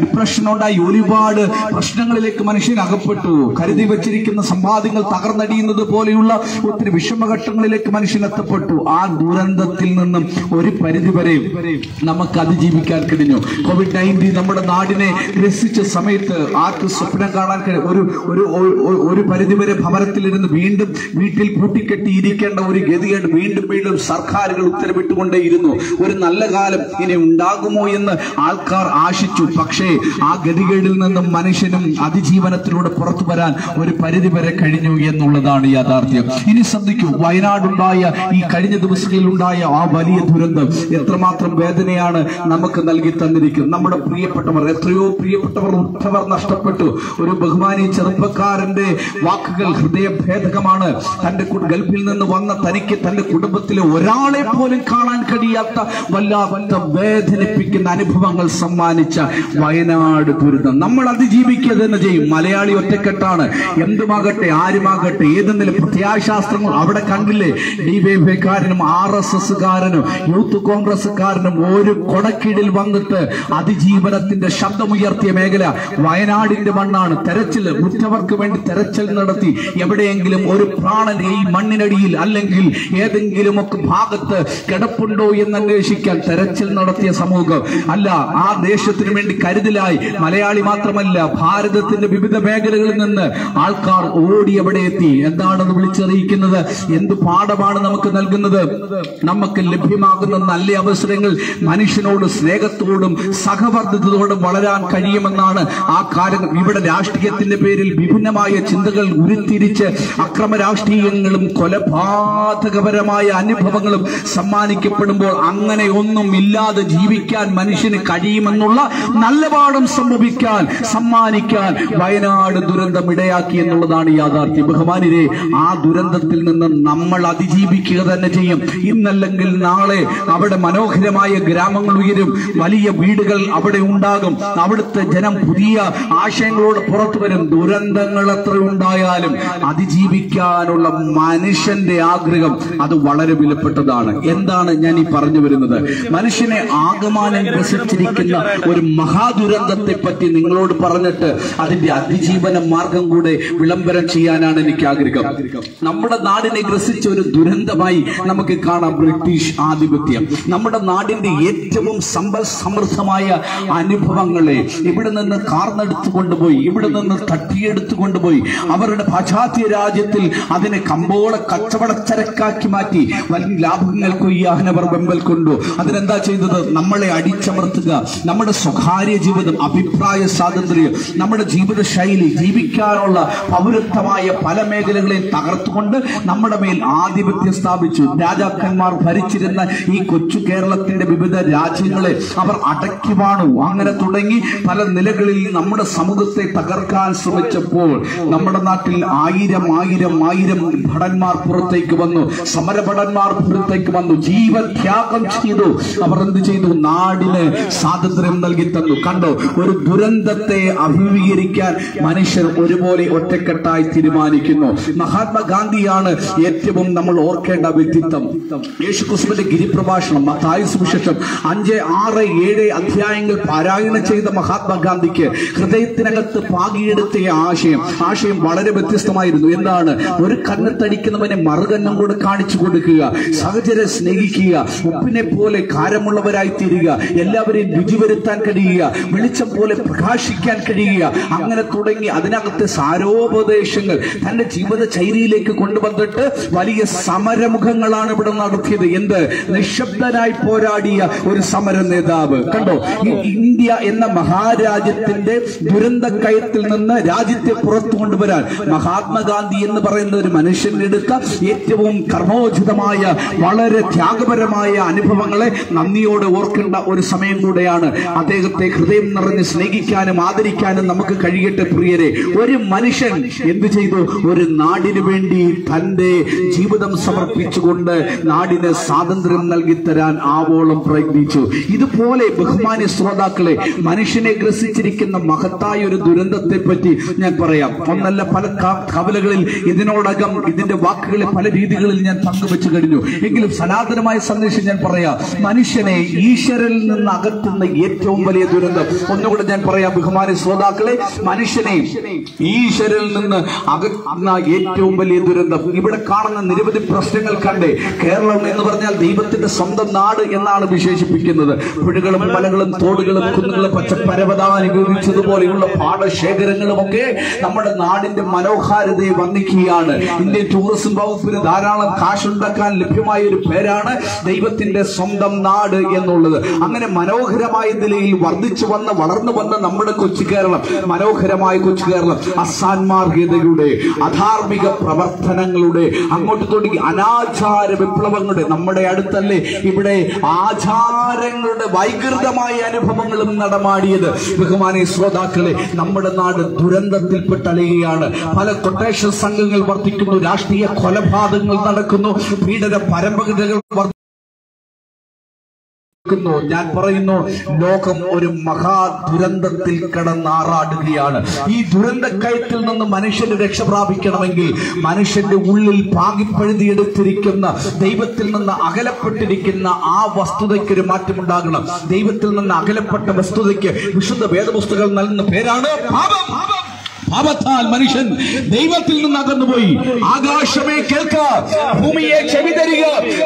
Depression ഉണ്ടായി, ഒരുപാട് പ്രശ്നങ്ങളിലേക്ക് മനുഷ്യൻ അകപ്പെട്ടു. കരുതി വെച്ചിരിക്കുന്ന സമ്പാദ്യങ്ങൾ തകർന്നടിയുന്നത് പോലെയുള്ള ഒത്തിരി വിഷമഘട്ടങ്ങളിലേക്ക് മനുഷ്യൻ എത്തപ്പെട്ടു. ആ ദുരന്തത്തിൽ നിന്നും ഒരു പരിധിവരെ നമുക്ക് അതിജീവിക്കാൻ കഴിഞ്ഞു. COVID-19 നമ്മുടെ നാടിനെ ഗ്രസിച്ച സമയത്ത് ആർക്ക് സ്വപ്നം കാണാൻ ഒരു പരിധിവരെ ഭവനത്തിലിരുന്ന് വീണ്ടും വീട്ടിൽ പൂട്ടിക്കെട്ടിയിരിക്കേണ്ട ഒരു ഗതികേട് വീണ്ടും വീണ്ടും സർക്കാരുകൾ ഉത്തരവിട്ടുകൊണ്ടേയിരുന്നു. ഒരു നല്ല കാലം ഇനി ഉണ്ടാകുമോ എന്ന് ആൾക്കാർ ആശിച്ചു. പക്ഷേ ആ ഗതികേടിൽ നിന്നും മനുഷ്യനും അതിജീവനത്തിലൂടെ പുറത്തു വരാൻ ഒരു പരിധിവരെ കഴിഞ്ഞു എന്നുള്ളതാണ് യാഥാർത്ഥ്യം. ഇനി ശ്രദ്ധിക്കൂ, വയനാടുണ്ടായ ഈ കഴിഞ്ഞ ദിവസങ്ങളിൽ ഉണ്ടായ ആ വലിയ ദുരന്തം എത്രമാത്രം വേദനയാണ് നമുക്ക് നൽകി തന്നിരിക്കുന്നത്. നമ്മുടെ പ്രിയപ്പെട്ടവർ, എത്രയോ പ്രിയപ്പെട്ടവർ ഉറ്റവർ നഷ്ടപ്പെട്ടു. ഒരു ബഹുമാനി ചെറുപ്പക്കാരന്റെ വാക്കുകൾ ഹൃദയഭേദകമാണ്. തന്റെ ഗൾഫിൽ നിന്ന് വന്ന തനിക്ക് തന്റെ കുടുംബത്തിലെ ഒരാളെ പോലും കാണാൻ കഴിയാത്ത വല്ലാത്ത വേദനിപ്പിക്കുന്ന അനുഭവങ്ങൾ സമ്മാനിച്ച വയനാട് ദുരിതം നമ്മൾ അതിജീവിക്കുക തന്നെ ചെയ്യും. മലയാളി ഒറ്റക്കെട്ടാണ്. എന്തുമാകട്ടെ, ആരുമാകട്ടെ, ഏതെങ്കിലും പ്രത്യാശാസ്ത്രങ്ങൾ അവിടെ കണ്ടില്ലേ? DYFIക്കാരനും RSSകാരനും യൂത്ത് കോൺഗ്രസ്സുകാരനും ഒരു കൊടക്കീഴിൽ വന്നിട്ട് അതിജീവനത്തിന്റെ ശബ്ദമുയർത്തിയ മേഖല വയനാടിന്റെ മണ്ണാണ്. തെരച്ചിൽ, ഉറ്റവർക്ക് വേണ്ടി തെരച്ചിൽ നടത്തി. എവിടെയെങ്കിലും ഒരു പ്രാണൻ ഈ മണ്ണിനടിയിൽ അല്ലെങ്കിൽ ഏതെങ്കിലുമൊക്കെ ഭാഗത്ത് കിടപ്പുണ്ടോ എന്ന് അന്വേഷിക്കാൻ തെരച്ചിൽ നടത്തിയ സമൂഹം അല്ല. ആ ദേശത്തിന് വേണ്ടി കരുതലായി മലയാളി മാത്രമല്ല, ഭാരതത്തിന്റെ വിവിധ മേഖലകളിൽ നിന്ന് ആൾക്കാർ ഓടി എവിടെ എത്തി. എന്താണെന്ന് വിളിച്ചറിയിക്കുന്നത്? എന്ത് പാഠമാണ് നമുക്ക് നൽകുന്നത്? നമുക്ക് ലഭ്യമാകുന്ന നല്ല അവസരങ്ങൾ മനുഷ്യനോട് സ്നേഹത്തോടും സഹവർദ്ധിതത്തോടും വളരാൻ കഴിയുമെന്നാണ് ആ കാര്യം. ഇവിടെ രാഷ്ട്രീയത്തിന്റെ പേരിൽ വിഭിന്നമായ ചിന്തകൾ ഉരുത്തിരിച്ച് അക്രമ രാഷ്ട്രീയങ്ങളും കൊലപാതകപരമായ അനുഭവങ്ങളും സമ്മാനിക്കപ്പെടുമ്പോൾ അങ്ങനെ ഒന്നും ഇല്ലാതെ ജീവിക്കാൻ മനുഷ്യന് കഴിയുമെന്നുള്ള നല്ല പാഠം സമ്മാനിക്കാൻ വയനാട് ദുരന്തം ഇടയാക്കി എന്നുള്ളതാണ് യാഥാർത്ഥ്യം. ബഹുമാനിരെ, ആ ദുരന്തത്തിൽ നിന്ന് നമ്മൾ അതിജീവിക്കുക തന്നെ ചെയ്യും. ഇന്നല്ലെങ്കിൽ നാളെ അവിടെ മനോഹരമായ ഗ്രാമങ്ങൾ ഉയരും, വലിയ വീടുകൾ അവിടെ ഉണ്ടാകും. അവിടുത്തെ ജനം പുതിയ ആശയങ്ങളോട് പുറത്തു വരും. ദുരന്തങ്ങൾ എത്ര ഉണ്ടായാലും അതിജീവിക്കാനുള്ള മനുഷ്യന്റെ ആഗ്രഹം അത് വളരെ വിലപ്പെട്ടതാണ്. എന്താണ് ഞാൻ ഈ പറഞ്ഞു വരുന്നത്? മനുഷ്യനെ ആകമാനം ഗ്രസിച്ചിരിക്കുന്ന ഒരു മഹാദുരന്തത്തെ പറ്റി നിങ്ങളോട് പറഞ്ഞിട്ട് അതിന്റെ അതിജീവന മാർഗം കൂടെ വിളംബരം ചെയ്യാനാണ് എനിക്ക് ആഗ്രഹം. നമ്മുടെ നാടിനെ ഗ്രസിച്ച ഒരു ദുരന്തമായി നമുക്ക് കാണാം ബ്രിട്ടീഷ് ആധിപത്യം. നമ്മുടെ നാടിന്റെ ഏറ്റവും സമ്പൽ സമൃദ്ധമായ അനുഭവങ്ങളെ ഇവിടെ നിന്ന് കാർന്നെടുത്തു കൊണ്ടുപോയി, ഇവിടെ നിന്ന് തട്ടിയെടുത്തു കൊണ്ടുപോയി അവരുടെ പാശ്ചാത്യ രാജ്യത്തിൽ അതിനെ കമ്പോള കച്ചവടച്ചരക്കാക്കി മാറ്റി വലിയ ലാഭങ്ങൾ കൊയ്യാനവർ വെമ്പൽ കൊണ്ടു. അതിനെന്താ ചെയ്തത്? നമ്മളെ അടിച്ചമർത്തുക. നമ്മുടെ സ്വകാര്യ ജീവിതം, അഭിപ്രായ സ്വാതന്ത്ര്യം, നമ്മുടെ ജീവിത ശൈലി, ജീവിക്കാനുള്ള പൗരത്വമായ പല മേഖലകളെയും തകർത്തുകൊണ്ട് നമ്മുടെ മേൽ ആധിപത്യം സ്ഥാപിച്ചു. രാജാക്കന്മാർ ഭരിച്ചിരുന്ന ഈ കൊച്ചു കേരളത്തിന്റെ വിവിധ രാജ്യങ്ങളെ അവർ അടക്കി വാണു. അങ്ങനെ തുടങ്ങി പല നിലകളിൽ നമ്മുടെ സമൂഹത്തെ തകർക്കാൻ ശ്രമിച്ചപ്പോൾ നമ്മുടെ നാട്ടിൽ ആയിരം ഭടന്മാർ പുറത്തേക്ക് വന്നു, സമരഭടന്മാർ പുറത്തേക്ക് വന്നു, ജീവത്യാഗം ചെയ്തു. അവർ എന്ത് ചെയ്തു? നാടിന് സ്വാതന്ത്ര്യം നൽകി തന്നു. കണ്ടോ, ഒരു ദുരന്തത്തെ അഭിമുഖീകരിക്കാൻ മനുഷ്യർ ഒരുപോലെ ഒറ്റക്കെട്ടായി തീരുമാനിക്കുന്നു. മഹാത്മാഗാന്ധിയാണ് ഏറ്റവും നമ്മൾ ഓർക്കേണ്ട വ്യക്തിത്വം. യേശുക്രിസ്തുവിന്റെ ഗിരിപ്രഭാഷണം, മത്തായി സുവിശേഷം 5, 6, 7 അധ്യായങ്ങൾ പാരായണം ചെയ്ത മഹാത്മാഗാന്ധിക്ക് ഹൃദയത്തിനകത്ത് പാകിയെടുത്ത ആശയം വളരെ വ്യത്യസ്തമായിരുന്നു. എന്താണ്? ഒരു കന്നത്തടിക്കുന്നവനെ മറുകന്നം കൂടെ കാണിച്ചു കൊടുക്കുക, സഹചരെ സ്നേഹിക്കുക, ഉപ്പിനെ പോലെ കാരമുള്ളവരായി തീരുക, എല്ലാവരെയും രുചി വരുത്താൻ കഴിയുക, വെളിച്ചം പോലെ പ്രകാശിക്കാൻ കഴിയുക. അങ്ങനെ തുടങ്ങി അതിനകത്തെ സാരോപദേശങ്ങൾ തന്റെ ജീവിത ചൈരിയിലേക്ക് കൊണ്ടുവന്നിട്ട് വലിയ സമരമുഖങ്ങളാണ് ഇവിടെ നടത്തിയത്. എന്ത്? നിശബ്ദനായി പോരാടിയ ഒരു സമര നേതാവ്. കണ്ടോ, ഇന്ത്യ എന്ന മഹാരാജ്യത്തിന്റെ ദുരന്തക്കയത്തിൽ നിന്ന് രാജ്യത്തെ പുറത്തു കൊണ്ടുവരാൻ മഹാത്മാഗാന്ധി എന്ന് പറയുന്ന ഒരു മനുഷ്യനെടുത്ത ഏറ്റവും കർമ്മോചിതമായ വളരെ ത്യാഗപരമായ അനുഭവങ്ങളെ നന്ദിയോടെ ഓർക്കേണ്ട ഒരു സമയം കൂടെയാണ്. അദ്ദേഹത്തെ ഹൃദയം നിറഞ്ഞ് സ്നേഹിക്കാനും ആദരിക്കാനും നമുക്ക് കഴിയട്ടെ പ്രിയരെ. ഒരു മനുഷ്യൻ എന്ത് ചെയ്തു? ഒരു നാടിനു വേണ്ടി തന്റെ ജീവിതം സമർപ്പിച്ചുകൊണ്ട് നാടിന് സ്വാതന്ത്ര്യം നൽകിത്തരാൻ ആവോളം പ്രയത്നിച്ചു. ഇതുപോലെ ബഹുമാന്യ ശ്രോതാക്കളെ, മനുഷ്യനെ ഗ്രസിച്ചിരിക്കുന്ന മഹത്തായ ഒരു ദുരന്തത്തെ പറ്റി ഞാൻ പറയാം. ഒന്നല്ല, പല കവലകളിൽ ഇതിനോടകം ഇതിന്റെ വാക്കുകളെ പല രീതികളിൽ ഞാൻ പങ്കുവെച്ചു കഴിഞ്ഞു. എങ്കിലും സനാതനമായ സന്ദേശം ഞാൻ പറയാം. മനുഷ്യനെ ഈശ്വരനിൽ നിന്ന് അകറ്റുന്ന ഏറ്റവും വലിയ ദുരന്തം ദുരന്തം. ഒന്നുകൂടെ ഞാൻ പറയാം ബഹുമാനി ശ്രോതാക്കളെ, മനുഷ്യനെ ഈശ്വരനിൽ നിന്ന് അകറ്റുന്ന ഏറ്റവും വലിയ ദുരന്തം. ഇവിടെ കാണുന്ന നിരവധി പ്രശ്നങ്ങൾ കണ്ടേ. കേരളം എന്ന് പറഞ്ഞാൽ ദൈവത്തിന്റെ സ്വന്തം നാട് എന്നാണ് വിശേഷിപ്പിക്കുന്നത്. പുഴകളും മലകളും തോടുകളും കുന്നുകളും പച്ചപ്പരവത അനുഭവിച്ചതുപോലെയുള്ള പാടശേഖരങ്ങളും ഒക്കെ നമ്മുടെ നാടിന്റെ മനോഹാരിതയെ വർണ്ണിക്കുകയാണ്. ഇന്ത്യൻ ടൂറിസം വകുപ്പിന് ധാരാളം കാശുണ്ടാക്കാൻ ലഭ്യമായ ഒരു പേരാണ് ദൈവത്തിന്റെ സ്വന്തം നാട് എന്നുള്ളത്. അങ്ങനെ മനോഹരമായ നിലയിൽ വർദ്ധിച്ചു വന്ന വളർന്നു വന്ന നമ്മുടെ കൊച്ചു കേരളം, മനോഹരമായ കൊച്ചു കേരളം അസാൻമാർഗീയതയുടെ, അധാർമിക പ്രവർത്തനങ്ങളുടെ, അങ്ങോട്ട് തുടങ്ങി അനാചാര വിപ്ലവങ്ങളുടെ, നമ്മുടെ അടുത്തല്ലേ ഇവിടെ ആചാരങ്ങളുടെ വൈകൃതമായ അനുഭവങ്ങളും നടമാടിയത്. ബഹുമാനി ശ്രോതാക്കളെ, നമ്മുടെ നാട് ദുരന്തത്തിൽപ്പെട്ട് അലയുകയാണ്. പല കൊട്ടേഷൻ സംഘങ്ങൾ വർദ്ധിക്കുന്നു, രാഷ്ട്രീയ കൊലപാതകങ്ങൾ നടക്കുന്നു, പീഡന പരമ്പരകൾ വർദ്ധിക്കുന്നു. ഞാൻ പറയുന്നു, ലോകം ഒരു മഹാദുരന്തത്തിൽ കിടന്നാറാടുകയാണ്. ഈ ദുരന്തക്കയത്തിൽ നിന്ന് മനുഷ്യന് രക്ഷ പ്രാപിക്കണമെങ്കിൽ മനുഷ്യന്റെ ഉള്ളിൽ പാകിപ്പഴുതിയെടുത്തിരിക്കുന്ന, ദൈവത്തിൽ നിന്ന് അകലപ്പെട്ടിരിക്കുന്ന ആ വസ്തുതയ്ക്കൊരു മാറ്റമുണ്ടാകണം. ദൈവത്തിൽ നിന്ന് അകലപ്പെട്ട വസ്തുതയ്ക്ക് വിശുദ്ധ വേദപുസ്തകം നൽകുന്ന പേരാണ് പാപം. പാപത്താൽ മനുഷ്യൻ ദൈവത്തിൽ നിന്ന് അകന്നുപോയി. ആകാശമേ കേൾക്ക, ഭൂമിയെ ചെവി തരിക,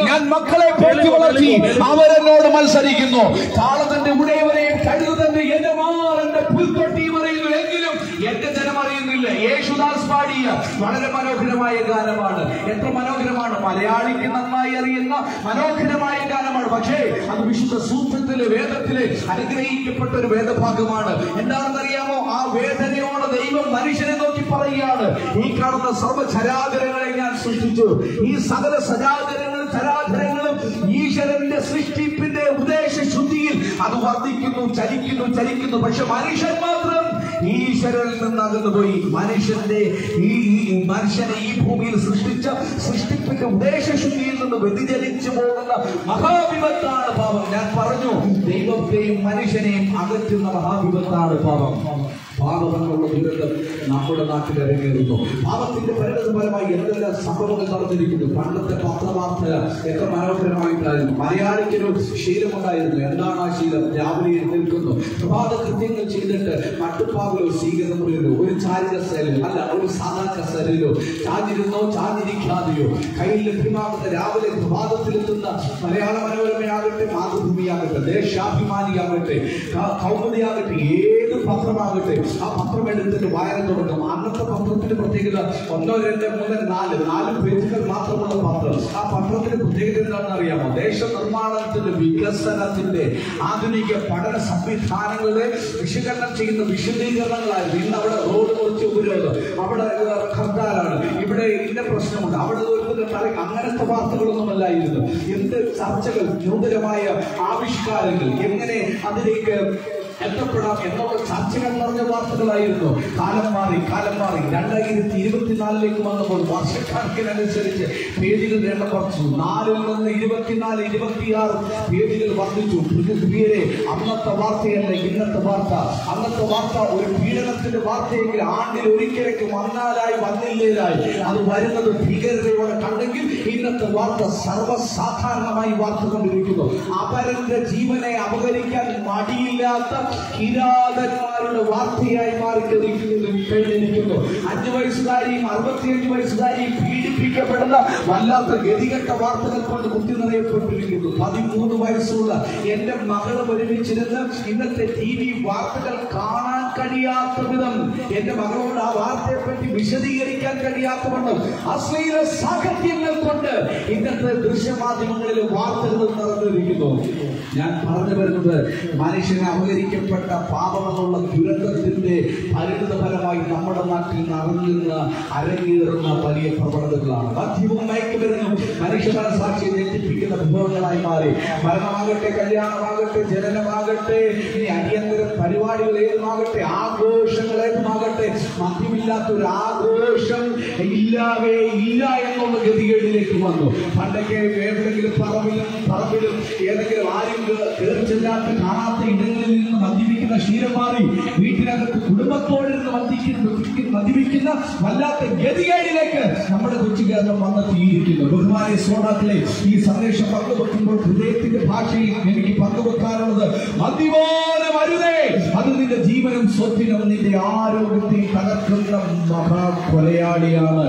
ഞാൻ മക്കളെ പോറ്റി വളർത്തി, അവരെന്നോട് മത്സരിക്കുന്നു. കാളതന്റെ ഉടയവനെയും കഴുതന്റെ യജമാനന്റെ പുൽത്തൊട്ടിയും അറിയുന്നു, എങ്കിലും എന്റെ ജനം അറിയുന്നില്ല. യേശുദാസ് പാടിയ വളരെ മനോഹരമായ ഗാനമാണ്. എത്ര മനോഹരമാണ്! മലയാളിക്ക് നന്നായി അറിയുന്ന മനോഹരമായ ഗാനമാണ്. പക്ഷേ അത് വിശുദ്ധ സൂത്രത്തിലെ, വേദത്തിലെ അനുഗ്രഹിക്കപ്പെട്ട ഒരു വേദഭാഗമാണ്. എന്താണെന്നറിയാമോ? ആ വേദനയോടെ ദൈവം മനുഷ്യനെ നോക്കി പറയുകയാണ്, ഈ കാണുന്ന സർവ്വചരാചരങ്ങളെ ഞാൻ സൃഷ്ടിച്ചു. ഈ സകല ചരാചരങ്ങളും ഈശ്വരന്റെ സൃഷ്ടിപ്പിന്റെ ഉദ്ദേശ ശുദ്ധിയിൽ അത് വർദ്ധിക്കുന്നു, ചലിക്കുന്നു. പക്ഷെ മനുഷ്യൻ മാത്രം ഈശ്വരനിൽ നിന്ന് അകന്നുപോയി. മനുഷ്യനെ ഈ ഭൂമിയിൽ സൃഷ്ടിച്ച സൃഷ്ടിപ്പിന്റെ ഉദ്ദേശശുദ്ധിയിൽ നിന്ന് വ്യതിചലിച്ചു പോകുന്ന മഹാവിപത്താണ് പാപം. ഞാൻ പറഞ്ഞു, ദൈവത്തെയും മനുഷ്യനെയും അകറ്റുന്ന മഹാവിപത്താണ് പാപം. പാപമെന്നുള്ള ദുരന്തം നമ്മുടെ നാട്ടിൽ ഇറങ്ങിയിരുന്നു. പാപത്തിന്റെ പരിണതഫലമായി എന്തെല്ലാം സംഭവങ്ങൾ നടന്നിരിക്കുന്നു. പണ്ടത്തെ പത്രവാർത്ത എത്ര മനോഹരമായിട്ടായിരുന്നു. മലയാളിക്കൊരു ശീലമുണ്ടായിരുന്നു. എന്താണ് ആ ശീലം? രാവിലെ എഴുന്നേൽക്കുന്നു, പ്രഭാത കൃത്യങ്ങൾ ചെയ്തിട്ട് മട്ടുപ്പാവിലോ സ്വീകരണ മുറിയിലോ ഒരു ചാരി കസേരയിലോ, അല്ല ഒരു സാധാ കസേരയിലോ ചാഞ്ഞിരുന്നോ ചാഞ്ഞിരിക്കാതെയോ കയ്യിൽ ലഭ്യമാകുന്ന രാവിലെ പ്രഭാതത്തിലെത്തുന്ന മലയാള മനോരമയാകട്ടെ, മാതൃഭൂമിയാകട്ടെ, ദേശാഭിമാനിയാകട്ടെ, കൗമുദിയാകട്ടെ, ഏത് പത്രമാകട്ടെ, ആ പത്രം എടുത്തിട്ട് വായന തുടങ്ങും. അന്നത്തെ പത്രത്തിന്റെ പ്രത്യേകത 1, 2, 3, 4 പേജുകൾ മാത്രമുള്ള പത്രം. ആ പത്രത്തിന്റെ പ്രത്യേകത എന്താണെന്ന് അറിയാമോ? ദേശ നിർമ്മാണത്തിന്റെ, വികസനത്തിന്റെ, ആധുനിക പഠന സംവിധാനങ്ങളുടെ വിശകലനം ചെയ്യുന്ന വിശദീകരണങ്ങളായിരുന്നു. ഇന്ന് അവിടെ റോഡ് കുറച്ച് ഉപരോധം, അവിടെ ഹർത്താലാണ്, ഇവിടെ ഇന്ന പ്രശ്നമുണ്ട്, അവിടെ അങ്ങനത്തെ വാർത്തകളൊന്നുമല്ലായിരുന്നു. എന്ത് ചർച്ചകൾ, നൂതനമായ ആവിഷ്കാരങ്ങൾ, എങ്ങനെ അതിലേക്ക് എത്തപ്പെടാം എന്നുള്ള ചർച്ചകൾ നിറഞ്ഞ വാർത്തകളായിരുന്നു. കാലം മാറി 2024 വന്നപ്പോൾ വർഷക്കണക്കിനനുസരിച്ച് പേജുകൾ എണ്ണം കുറച്ചു. 4 നിന്ന് 24, 26 പേജുകൾ വർദ്ധിച്ചു. പ്രിയരെ, അന്നത്തെ വാർത്തയല്ല ഇന്നത്തെ വാർത്ത. അന്നത്തെ വാർത്ത ഒരു പീഡനത്തിന്റെ വാർത്തയെങ്കിൽ ആണ്ടിൽ ഒരിക്കലേക്ക് വന്നില്ലേലായി അത് വരുന്നത് ഭീകരതയോടെ കണ്ടെങ്കിൽ ഇന്നത്തെ വാർത്ത സർവ്വസാധാരണമായി വാർത്തകൊണ്ടിരിക്കുന്നു. അപരന്റെ ജീവനെ അപഹരിക്കാൻ മടിയില്ലാത്ത കിരാതന്മാരുടെ വാർത്തയായി മാറിക്കഴിഞ്ഞിരിക്കുന്നു. 5 വയസ്സുകാരിയും 65 വയസ്സുകാരിയും പീഡിപ്പിക്കപ്പെടുന്ന വല്ലാത്ത ഗതികെട്ട വാർത്തകൾ കൊണ്ട് കുത്തി നിറയപ്പെട്ടിരിക്കുന്നു. 13 വയസ്സുള്ള എന്റെ മകൾ ഒരുമിച്ചിരുന്ന് ഇന്നത്തെ TV വാർത്തകൾ കാണാൻ കഴിയാത്ത വിധം, എന്റെ മകളോട് ആ വാർത്തയെ പറ്റി വിശദീകരിക്കാൻ കഴിയാത്ത വണ്ണം അശ്ലീല സാഹചര്യങ്ങൾ കൊണ്ട് ഇന്നത്തെ ദൃശ്യമാധ്യമങ്ങളിലെ വാർത്തകൾ നിറഞ്ഞിരിക്കുന്നു. ഞാൻ പറഞ്ഞു വരുന്നത്, മനുഷ്യനെ അപഹരിക്കപ്പെട്ട പാപമെന്നുള്ള ദുരന്തത്തിന്റെ പരിണിതഫലമായി നമ്മുടെ നാട്ടിൽ അരങ്ങേറുന്ന വലിയ പ്രവണതകളാണ്. മദ്യവും മയക്കുമരുന്നും മനുഷ്യ മനസാക്ഷിയെ തെറ്റിപ്പിക്കുന്ന വിഭവങ്ങളായി മാറി. മരണമാകട്ടെ, കല്യാണമാകട്ടെ, ജനനമാകട്ടെ, ഇനി അടിയന്തര പരിപാടികൾ ഏതുമാകട്ടെ, ആഘോഷങ്ങൾ ഏതുമാകട്ടെ, മദ്യമില്ലാത്ത ഒരു ആഘോഷം ഇല്ല എന്നുള്ള ഗതികേടിലേക്ക് വന്നു. പണ്ടൊക്കെ ഏതെങ്കിലും പറമ്പിലും ഏതെങ്കിലും ആരും കയറിച്ചെല്ലാത്ത കാണാത്ത ഇടങ്ങളിൽ നിന്ന് മദ്യപിക്കുന്ന ശീലം മാറി വീട്ടിനകത്ത് കുടുംബത്തോടിരുന്ന് മദ്യപിക്കുന്ന വല്ലാത്ത ഗതികേടിലേക്ക് നമ്മുടെ കൊച്ചു കേരളം വന്നെത്തിയിരിക്കുന്നു. ബഹുമാനിയ ശ്രോതാക്കളെ, ഈ സന്ദേശം പങ്കുവെക്കുമ്പോൾ ഹൃദയത്തിന്റെ ഭാഷയിൽ എനിക്ക് പങ്കുവെക്കാനുള്ളത്, മദ്യപാനം അരുതേ. അത് നിന്റെ ജീവനും സ്വത്തിനും നിന്റെ ആരോഗ്യത്തെ തകർക്കുന്ന മഹാകൊലയാളിയാണ്.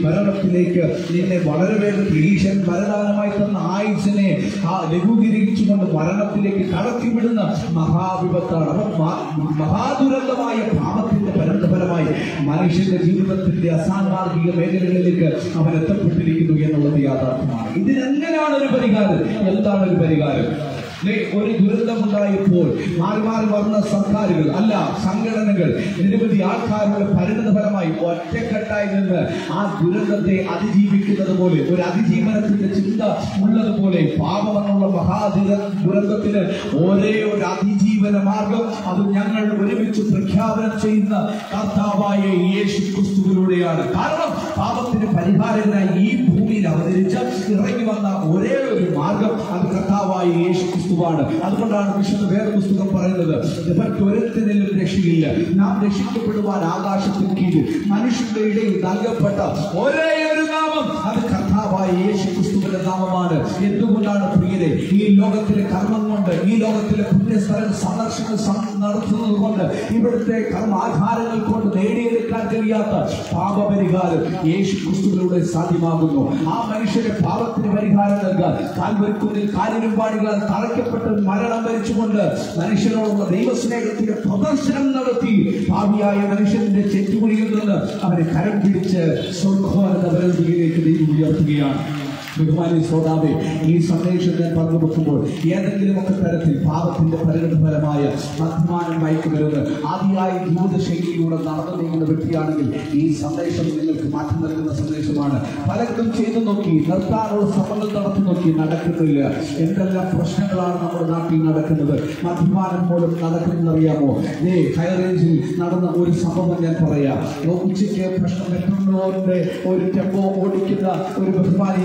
മരണത്തിലേക്ക് നിന്നെ വളരെ വേഗം ഈശ്വരൻ വരദാനമായി തന്ന ആയുസിനെ ലഘൂകരിച്ചുകൊണ്ട് മരണത്തിലേക്ക് കടത്തിവിടുന്ന മഹാവിപത്താണ്. മഹാദുരന്തമായ പാപത്തിന്റെ പരിണതഫലമായി മനുഷ്യന്റെ ജീവിതത്തിന്റെ അസാന്മാർഗിക മേഖലകളിലേക്ക് അവൻ എത്തപ്പെട്ടിരിക്കുന്നു എന്നുള്ളത് യാഥാർത്ഥ്യമാണ്. ഇതിനെങ്ങനെയാണ് ഒരു പരിഹാരം? എന്താണ് ഒരു പരിഹാരം? ഒരു ദുരന്തമുണ്ടായപ്പോൾ മാറി മാറി വന്ന സർക്കാരുകൾ അല്ല സംഘടനകൾ നിരവധി ആൾക്കാരുടെ പരിണതഫലമായി ഒറ്റക്കെട്ടായി നിന്ന് ആ ദുരന്തത്തെ അതിജീവിക്കുന്നത് പോലെ, ഒരു അതിജീവനത്തിന്റെ ചിന്ത ഉള്ളതുപോലെ പാപമെന്നുള്ള ദുരന്തത്തിന് ഒരേ ഒരു അതിജീവന മാർഗം അത് ഞങ്ങൾ ഒരുമിച്ച് പ്രഖ്യാപനം ചെയ്യുന്ന കർത്താവായ യേശു ക്രിസ്തുവിലൂടെയാണ്. കാരണം പാപത്തിന് പരിഹാരത്തിനായി ഈ ഭൂമിയിൽ അവതരിച്ച് ഇറങ്ങി വന്ന ഒരേ ഒരു മാർഗം അത് കർത്താവായ യേശു ക്രിസ്തുവാണ്. അതുകൊണ്ടാണ് വിശുദ്ധ വേദപുസ്തകം പറയുന്നത്, മറ്റൊരുത്തരിലും രക്ഷയില്ല, നാം രക്ഷിക്കപ്പെടുവാൻ ആകാശത്തിന് കീഴിൽ മനുഷ്യരുടെ ഇടയിൽ നൽകപ്പെട്ട ഒരേ ഒരു നാമം അത് കർത്താവായ യേശു ക്രിസ്തുവിന്റെ നാമമാണ്. എന്തുകൊണ്ടാണ് പ്രിയരെ? ഈ ലോകത്തിലെ കർമ്മം കൊണ്ട്, ഈ ലോകത്തിലെ പുണ്യസ്ഥലം സന്ദർശനം നടത്തുന്നത് കൊണ്ട്, ഇവിടുത്തെ കർമാചാരങ്ങൾ കൊണ്ട് നേടിയെടുക്കാൻ കഴിയാത്ത പാപപരിഹാരം യേശു ക്രിസ്തുവിലൂടെ സാധ്യമാകുന്നു. ആ മനുഷ്യന്റെ പാപത്തിന് പരിഹാരം നൽകാൻ കാൽവരിക്കുന്നിൽ കാലിരുമ്പാടികളാൽ തറയ്ക്കപ്പെട്ട് മരണം വരിച്ചുകൊണ്ട് മനുഷ്യനോടുള്ള ദൈവസ്നേഹത്തിന്റെ പ്രദർശനം നടത്തി ഭാവിയായ മനുഷ്യന്റെ ചെറ്റുകുഴിയിൽ നിന്ന് അവരെ കരം പിടിച്ച് സ്വർഗ്ഗോന്നതയിലേക്ക് ദൈവം ഉയർത്തുകയാണ്. ബഹുമാനിയ ശ്രോതാവേ, ഈ സന്ദേശം ഞാൻ പങ്കുവെക്കുമ്പോൾ ഏതെങ്കിലുമൊക്കെ തരത്തിൽ പാപത്തിന്റെ പരിണതഫലമായ മദ്യപാനം, മയക്കുമരുന്ന് ആദിയായ ജീവിതശൈലിയിലൂടെ നടന്നു നീങ്ങുന്ന വ്യക്തിയാണെങ്കിൽ ഈ സന്ദേശം നിങ്ങൾക്ക് മാറ്റം നൽകുന്ന സന്ദേശമാണ്. പലർക്കും ചെയ്തു നോക്കി, നിർത്താനുള്ള ശ്രമങ്ങൾ നടത്തി നോക്കി, നടക്കുന്നില്ല. എന്തെല്ലാം പ്രശ്നങ്ങളാണ് നമ്മുടെ നാട്ടിൽ നടക്കുന്നത്. മദ്യപാനം മൂലം നടക്കുന്നറിയാമോ? ഹൈറേഞ്ചിൽ നടന്ന ഒരു സംഭവം ഞാൻ പറയാം. ഉച്ചയ്ക്ക് പ്രശ്നം മെട്രോന്റെ ഒരു ടെമ്പോ ഓടിക്കുന്ന ഒരു ബഹുമാനിയ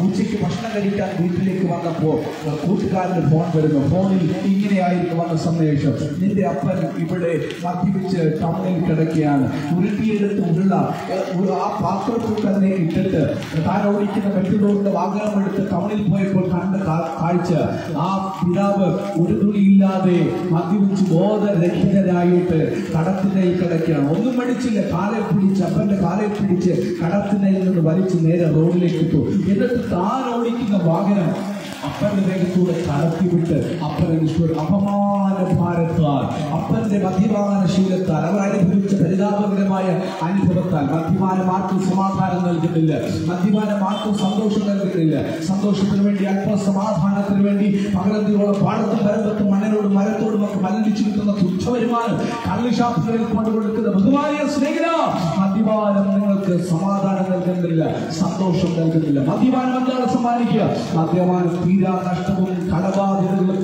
ഉച്ചയ്ക്ക് ഭക്ഷണം കഴിക്കാൻ വീട്ടിലേക്ക് വന്നപ്പോൾ കൂട്ടുകാരന്റെ ഫോൺ വരുന്നു. ഫോണിൽ ഇങ്ങനെയായിരിക്കും വന്ന സന്ദേശം, നിന്റെ അപ്പൻ ഇവിടെ മദ്യപിച്ച് ടൗണിൽ കിടക്കുകയാണ്. ഉരുട്ടിയെടുത്ത് ആ പാത്രത്തിൽ തന്നെ ഇട്ടിട്ട് താൻ ഓടിക്കുന്ന മെട്രോയുടെ വാഹനം എടുത്ത് ടൗണിൽ പോയപ്പോൾ കണ്ട കാഴ്ച, ആ പിതാവ് ഒരു തുണിയില്ലാതെ മദ്യപിച്ച് ബോധരഹിതരായിട്ട് കടത്തിനയിൽ കിടക്കുകയാണ്. ഒന്നും മടിച്ചില്ല, കാലെ പിടിച്ച് അപ്പന്റെ കാലെ പിടിച്ച് കടത്തിനയിൽ നിന്ന് വലിച്ച് നേരെ റോഡിലേക്ക് ഇട്ടു. എന്നിട്ട് താൻ ഓടിക്കുന്ന വാഹനം അപ്പന്റെ വേഗത്തൂടെ കടത്തിവിട്ട് അപ്പനെ അപമാന ഭാരത്താൽ, അപ്പന്റെ മദ്യപാന ശീലത്താൽ, അവർ അനുഭവിച്ച പരിതാപകരമായ അനുഭവത്താൽ മദ്യപാനം ആർക്കും സമാധാനം നൽകുന്നില്ല, മദ്യപാനം ആർക്കും സന്തോഷം നൽകുന്നില്ല. സന്തോഷത്തിന് വേണ്ടി അല്പസമാധാനത്തിന് വേണ്ടി പകലത്തിയോളം പാടത്തും പരമ്പത്തും മണ്ണിനോടും മരത്തോടും ഒക്കെ മല്ലിച്ചു കിട്ടുന്ന തുച്ഛവരുമാനം കള്ളുഷാപ്പുകളിൽ കൊണ്ടുകൊടുക്കുന്ന ബഹുമാനിയ സ്നേഹിത, മദ്യപാനം നിങ്ങൾക്ക് സമാധാനം നൽകുന്നില്ല, സന്തോഷം നൽകുന്നില്ല. മദ്യപാനം എന്താണ് സമ്മാനിക്കുക? മദ്യപാനം തീരാ നഷ്ടവും കടബാധ്യതകളും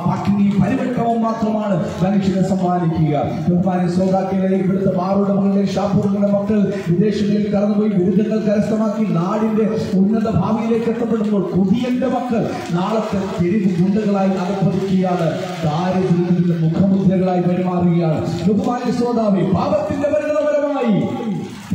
പട്ടിണി പരിവട്ടവും മാത്രമാണ് മനുഷ്യനെ സമ്മാനിക്കുക. ബഹുമാനിയ ശ്രോതാക്കളെ, ഇവിടുത്തെ ബാറുടമകളുടെ ഷാപ്പുകളുടെ മക്കൾ വിദേശങ്ങളിൽ കടന്നുപോയി ബിരുദങ്ങൾ കരസ്ഥമാക്കി നാടിന്റെ ഉന്നത ഭാവിയിലേക്ക് എത്തപ്പെടുമ്പോൾ കുടിയന്റെ മക്കൾ നാളത്തെ തെരുവ് ഗുണ്ടകളായി അകപ്പെടുകയാണ്, ദാരിദ്ര്യത്തിന്റെ മുഖമുദ്രകളായി പെരുമാറുകയാണ്. ബഹുമാനിയ ശ്രോതാവേ, പാപത്തിന്റെ പരിണതപരമായി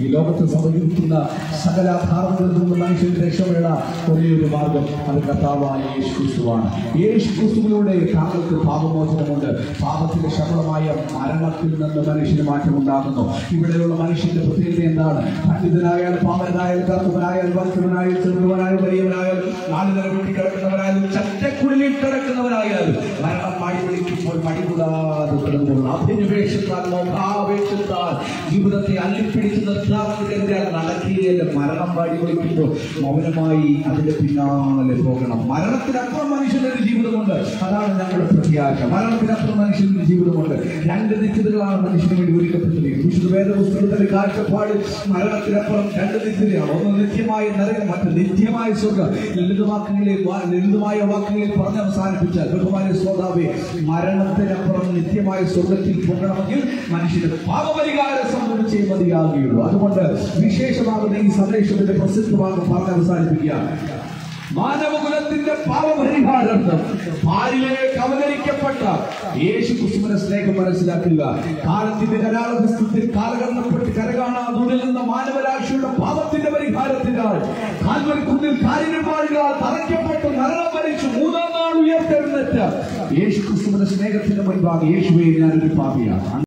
ഈ ലോകത്ത് സംഭവിക്കുന്ന സകല ധാരണകളിൽ നിന്ന് മനുഷ്യന് രക്ഷപ്പെടാൻ ഒരേയൊരു മാർഗം അത് കർത്താവായ യേശു ക്രിസ്തുവാണ്. യേശു ക്രിസ്തുവിലൂടെ താങ്കൾക്ക് പാപമോചനമുണ്ട്. പാപത്തിന്റെ ശബളമായ മരണത്തിൽ നിന്ന് മനുഷ്യന് മാറ്റമുണ്ടാകുന്നു. ഇവിടെയുള്ള മനുഷ്യന്റെ പ്രത്യേകത എന്താണ്? പണ്ഡിതനായാലും പാമരനായാലും കർത്തവനായാലും വർത്തവനായാലും ചെറുവനായാലും വലിയവനായാലും നാലുനില വീട്ടിൽ കിടക്കുന്നവനായാലും ചറ്റക്കുഴലിൽ കിടക്കുന്നവനായാലും മരണം മടി വിളിക്കുമ്പോൾ മടികൂടാതെ കിടന്നുകൊള്ളും. അഭിനിവേശത്താൽ മോഹാവേശത്താൽ ജീവിതത്തെ അല്ലിപ്പിടിക്കുന്ന നടക്കുകയല്ല. മരണം പാടി വിളിക്കുമ്പോൾ മൗനമായി അതിന്റെ പിന്നാലെ പോകണം. മരണത്തിനപ്പുറം മനുഷ്യനൊരു ജീവിതമുണ്ട്, അതാണ് ഞങ്ങളുടെ പ്രത്യാശ. മരണത്തിനപ്പുറം മനുഷ്യനൊരു ജീവിതമുണ്ട്. രണ്ട് നിശ്ചിതകളാണ് മനുഷ്യന് വേണ്ടി ഒരുക്കപ്പെട്ടത്. വിശുദ്ധ വേദപുസ്തകത്തിന്റെ കാഴ്ചപ്പാട് മരണത്തിനപ്പുറം രണ്ട് നിശ്ചിതയാണ്. ഒന്ന് നിത്യമായ നരകം, മറ്റ് നിത്യമായ സ്വർഗം. ലളിതമായ വാക്കുകളിൽ പറഞ്ഞ് അവസാനിപ്പിച്ചാൽ ബഹുമാനിയ ശ്രോതാവേ, മരണത്തിനപ്പുറം നിത്യമായ സ്വർഗത്തിൽ പോകണമെങ്കിൽ മനുഷ്യന് പാപപരിഹാരം സംഭവിച്ചേ മതിയാകുകയുള്ളൂ. അതുകൊണ്ട് വിശേഷമാകുന്ന ഈ സന്ദേശത്തിന്റെ പ്രസിദ്ധഭാഗം പറഞ്ഞ് അവസാനിപ്പിക്കുക. മാനവകുലത്തിന്റെ പാപപരിഹാരാർത്ഥം ഭാര്യയിലേക്ക് അവതരിക്കപ്പെട്ട യേശു ക്രിസ്തുവിന്റെ സ്നേഹം മനസ്സിലാക്കുക. കാലത്തിന്റെ കരാളഹസ്തത്തിൽ കാലകരണപ്പെട്ട് കരകാണാതുടലുന്ന മാനവരാശിയുടെ പാപത്തിന്റെ പരിഹാരത്തിനാൽ കാൽവരി കുന്നിൽ കാരുണ്യവാളികളാൽ തറയ്ക്കപ്പെട്ട് മരണം വരിച്ചു മൂന്നാം നാൾ ഉയർത്തെഴുന്നേറ്റ യേശു ക്രിസ്തുവിന്റെ സ്നേഹത്തിന്റെ മുൻപാകെ യേശുവേ ഞാനൊരു പാപിയാണ്.